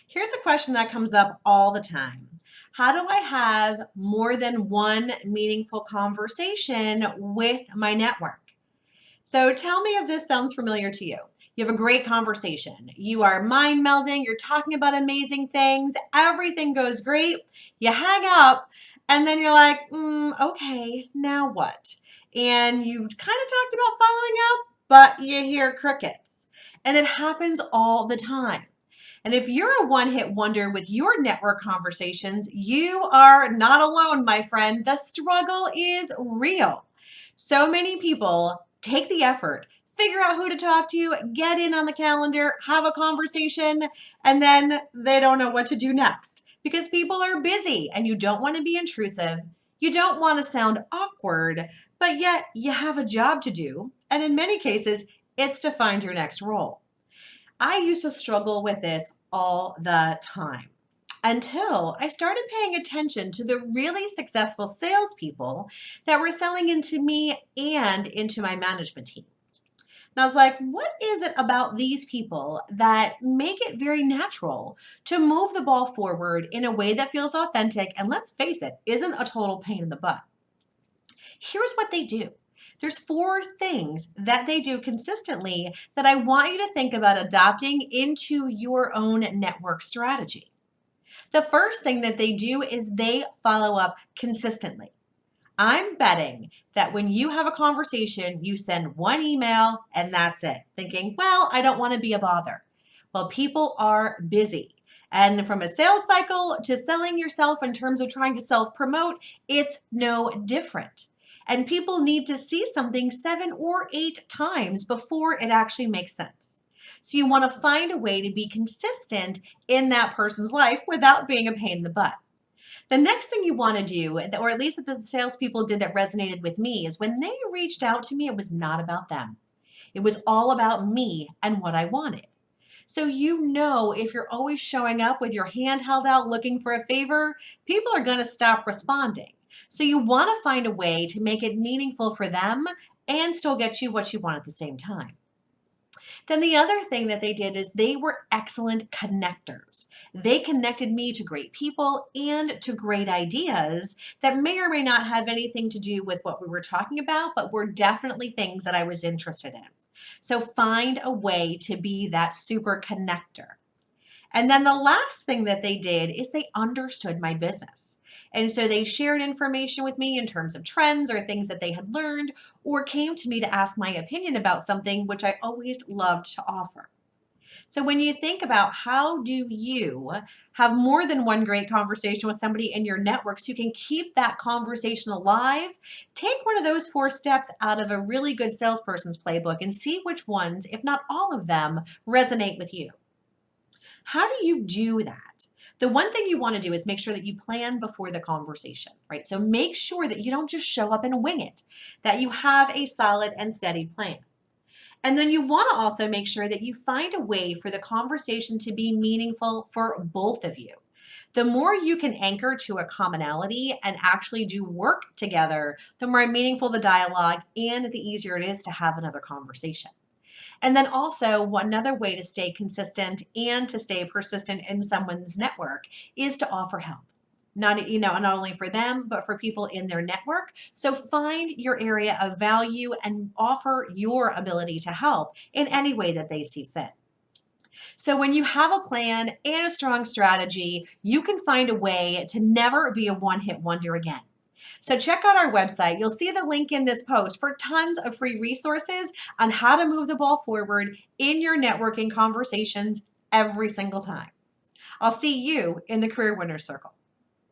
Here's a question that comes up all the time. How do I have more than one meaningful conversation with my network? So tell me if this sounds familiar to you. You have a great conversation. You are mind melding. You're talking about amazing things. Everything goes great. You hang up and then you're like, okay, now what? And you kind of talked about following up, but you hear crickets. And it happens all the time. And if you're a one hit wonder with your network conversations, you are not alone, my friend. The struggle is real. So many people take the effort, figure out who to talk to, get in on the calendar, have a conversation, and then they don't know what to do next because people are busy and you don't want to be intrusive. You don't want to sound awkward, but yet you have a job to do. And in many cases, it's to find your next role. I used to struggle with this all the time until I started paying attention to the really successful salespeople that were selling into me and into my management team. And I was like, what is it about these people that make it very natural to move the ball forward in a way that feels authentic and, let's face it, isn't a total pain in the butt? Here's what they do. There's 4 things that they do consistently that I want you to think about adopting into your own network strategy. The first thing that they do is they follow up consistently. I'm betting that when you have a conversation, you send one email and that's it, thinking, well, I don't want to be a bother. Well, people are busy. And from a sales cycle to selling yourself in terms of trying to self promote, it's no different. And people need to see something 7 or 8 times before it actually makes sense. So you want to find a way to be consistent in that person's life without being a pain in the butt. The next thing you want to do, or at least that the salespeople did that resonated with me, is when they reached out to me, it was not about them. It was all about me and what I wanted. So if you're always showing up with your hand held out looking for a favor, people are going to stop responding. So you want to find a way to make it meaningful for them and still get you what you want at the same time. Then the other thing that they did is they were excellent connectors. They connected me to great people and to great ideas that may or may not have anything to do with what we were talking about, but were definitely things that I was interested in. So find a way to be that super connector. And then the last thing that they did is they understood my business. And so they shared information with me in terms of trends or things that they had learned, or came to me to ask my opinion about something, which I always loved to offer. So when you think about how do you have more than one great conversation with somebody in your network so you can keep that conversation alive, take one of those 4 steps out of a really good salesperson's playbook and see which ones, if not all of them, resonate with you. How do you do that? The one thing you want to do is make sure that you plan before the conversation, right? So make sure that you don't just show up and wing it, that you have a solid and steady plan. And then you want to also make sure that you find a way for the conversation to be meaningful for both of you. The more you can anchor to a commonality and actually do work together, the more meaningful the dialogue and the easier it is to have another conversation. And then also, another way to stay consistent and to stay persistent in someone's network is to offer help. Not only for them, but for people in their network. So find your area of value and offer your ability to help in any way that they see fit. So when you have a plan and a strong strategy, you can find a way to never be a one-hit wonder again. So check out our website. You'll see the link in this post for tons of free resources on how to move the ball forward in your networking conversations every single time. I'll see you in the Career Winner Circle.